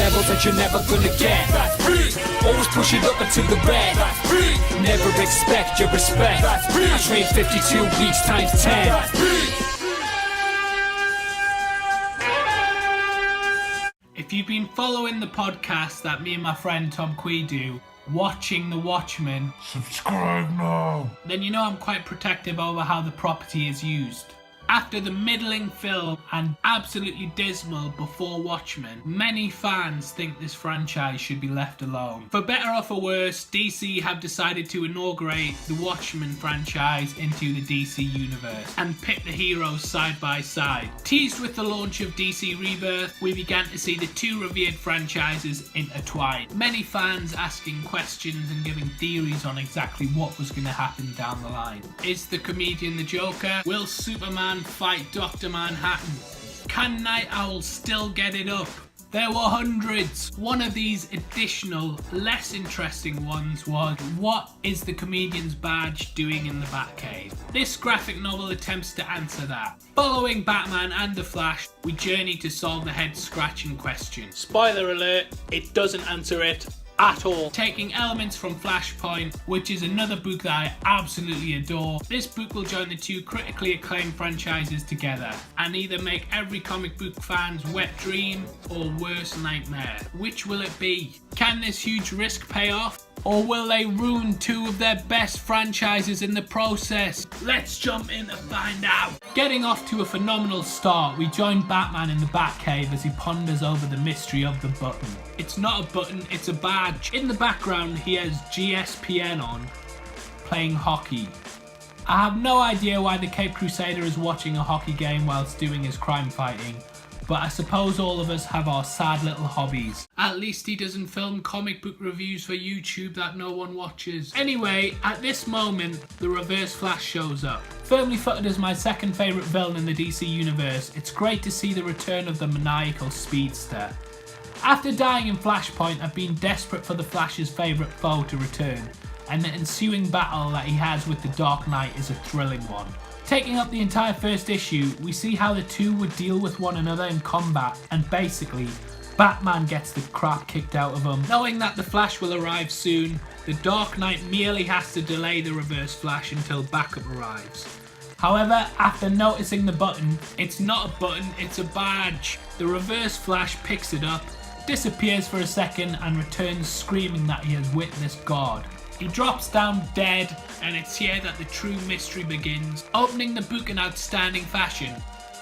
levels that you're never gonna get. Always push it up until the red. Never expect your respect. I train 52 weeks times 10. If you've been following the podcast that me and my friend Tom Kwei do, Watching the Watchmen, subscribe now, then you know I'm quite protective over how the property is used. After the middling film and absolutely dismal Before Watchmen, many fans think this franchise should be left alone. For better or for worse, DC have decided to inaugurate the Watchmen franchise into the DC universe and pit the heroes side by side. Teased with the launch of DC Rebirth, we began to see the two revered franchises intertwine. Many fans asking questions and giving theories on exactly what was going to happen down the line. Is the comedian the Joker? Will Superman fight Dr. Manhattan? Can Night Owl still get it up? There were hundreds. One of these additional, less interesting ones was, what is the comedian's badge doing in the Batcave? This graphic novel attempts to answer that. Following Batman and The Flash, we journey to solve the head-scratching question. Spoiler alert, it doesn't answer it at all. Taking elements from Flashpoint, which is another book that I absolutely adore, this book will join the two critically acclaimed franchises together and either make every comic book fan's wet dream or worst nightmare. Which will it be? Can this huge risk pay off? Or will they ruin two of their best franchises in the process? Let's jump in to find out. Getting off to a phenomenal start, we join Batman in the Batcave as he ponders over the mystery of the button. It's not a button, it's a badge. In the background, he has GSPN on, playing hockey. I have no idea why the Cape Crusader is watching a hockey game whilst doing his crime fighting, but I suppose all of us have our sad little hobbies. At least he doesn't film comic book reviews for YouTube that no one watches. Anyway, at this moment, the Reverse Flash shows up. Firmly footed as my second favourite villain in the DC universe, it's great to see the return of the maniacal speedster. After dying in Flashpoint, I've been desperate for the Flash's favourite foe to return, and the ensuing battle that he has with the Dark Knight is a thrilling one. Taking up the entire first issue, we see how the two would deal with one another in combat, and basically, Batman gets the crap kicked out of him. Knowing that the Flash will arrive soon, the Dark Knight merely has to delay the Reverse Flash until backup arrives. However, after noticing the button, it's not a button, it's a badge. The Reverse Flash picks it up, disappears for a second, and returns screaming that he has witnessed God. He drops down dead, and it's here that the true mystery begins, opening the book in outstanding fashion.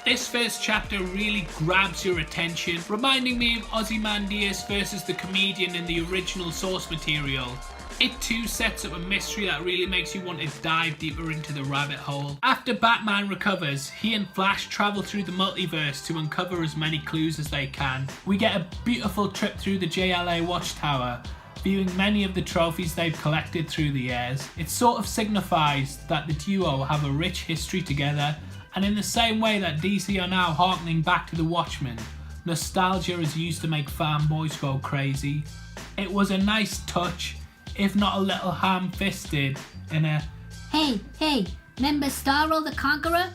This first chapter really grabs your attention, reminding me of Ozymandias versus the comedian in the original source material. It too sets up a mystery that really makes you want to dive deeper into the rabbit hole. After Batman recovers, he and Flash travel through the multiverse to uncover as many clues as they can. We get a beautiful trip through the JLA Watchtower, viewing many of the trophies they've collected through the years. It sort of signifies that the duo have a rich history together, and in the same way that DC are now harkening back to the Watchmen, nostalgia is used to make fanboys go crazy. It was a nice touch, if not a little ham-fisted, in a Hey, remember Starro the Conqueror?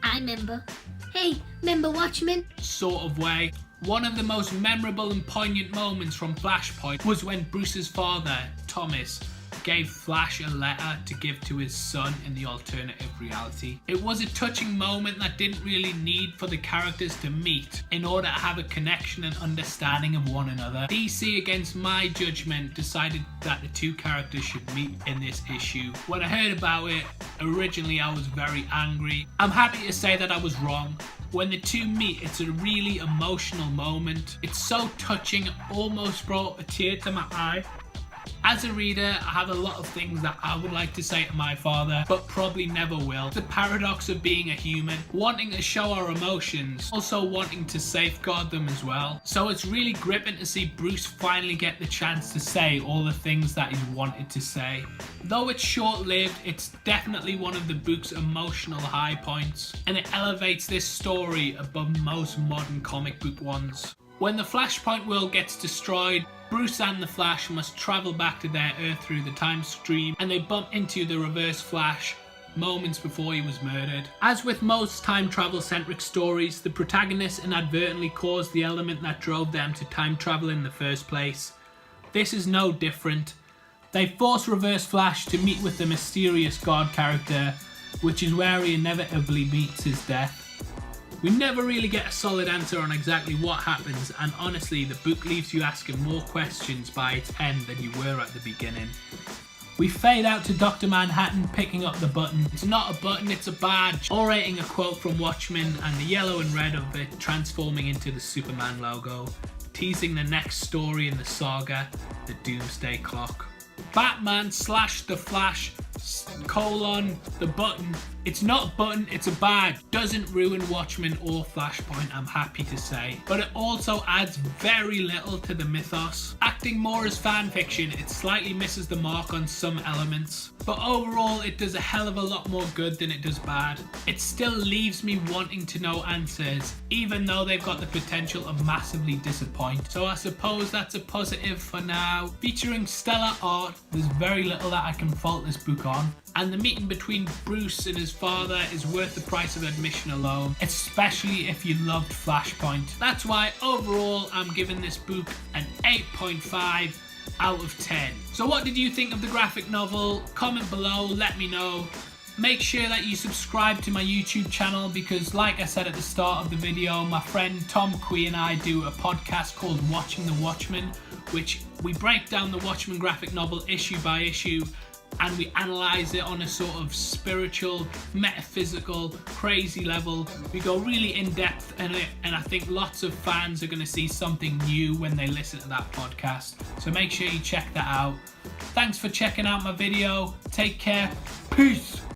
I remember. Hey, remember Watchmen? sort of way. One of the most memorable and poignant moments from Flashpoint was when Bruce's father, Thomas, gave Flash a letter to give to his son in the alternative reality. It was a touching moment that didn't really need for the characters to meet in order to have a connection and understanding of one another. DC, against my judgment, decided that the two characters should meet in this issue. When I heard about it, originally I was very angry. I'm happy to say that I was wrong. When the two meet, it's a really emotional moment. It's so touching, it almost brought a tear to my eye. As a reader, I have a lot of things that I would like to say to my father, but probably never will. The paradox of being a human, wanting to show our emotions, also wanting to safeguard them as well. So it's really gripping to see Bruce finally get the chance to say all the things that he's wanted to say. Though it's short-lived, it's definitely one of the book's emotional high points, and it elevates this story above most modern comic book ones. When the Flashpoint world gets destroyed, Bruce and the Flash must travel back to their Earth through the time stream, and they bump into the Reverse Flash, moments before he was murdered. As with most time travel centric stories, the protagonist inadvertently caused the element that drove them to time travel in the first place. This is no different. They force Reverse Flash to meet with the mysterious God character, which is where he inevitably meets his death. We never really get a solid answer on exactly what happens, and honestly the book leaves you asking more questions by its end than you were at the beginning. We fade out to Dr. Manhattan picking up the button. It's not a button, it's a badge. Orating a quote from Watchmen and the yellow and red of it transforming into the Superman logo, teasing the next story in the saga, the Doomsday Clock. Batman / the Flash / the button. It's not a button, it's a badge. Doesn't ruin Watchmen or Flashpoint, I'm happy to say. But it also adds very little to the mythos. Acting more as fanfiction, it slightly misses the mark on some elements. But overall, it does a hell of a lot more good than it does bad. It still leaves me wanting to know answers, even though they've got the potential to massively disappoint. So I suppose that's a positive for now. Featuring stellar art, there's very little that I can fault this book on. And the meeting between Bruce and his father is worth the price of admission alone, especially if you loved Flashpoint. That's why overall I'm giving this book an 8.5 out of 10. So what did you think of the graphic novel? Comment below, let me know. Make sure that you subscribe to my YouTube channel because, like I said at the start of the video, my friend Tom Kwei and I do a podcast called Watching the Watchmen, which we break down the Watchmen graphic novel issue by issue and we analyse it on a sort of spiritual, metaphysical, crazy level. We go really in depth in it, and I think lots of fans are going to see something new when they listen to that podcast. So make sure you check that out. Thanks for checking out my video. Take care. Peace.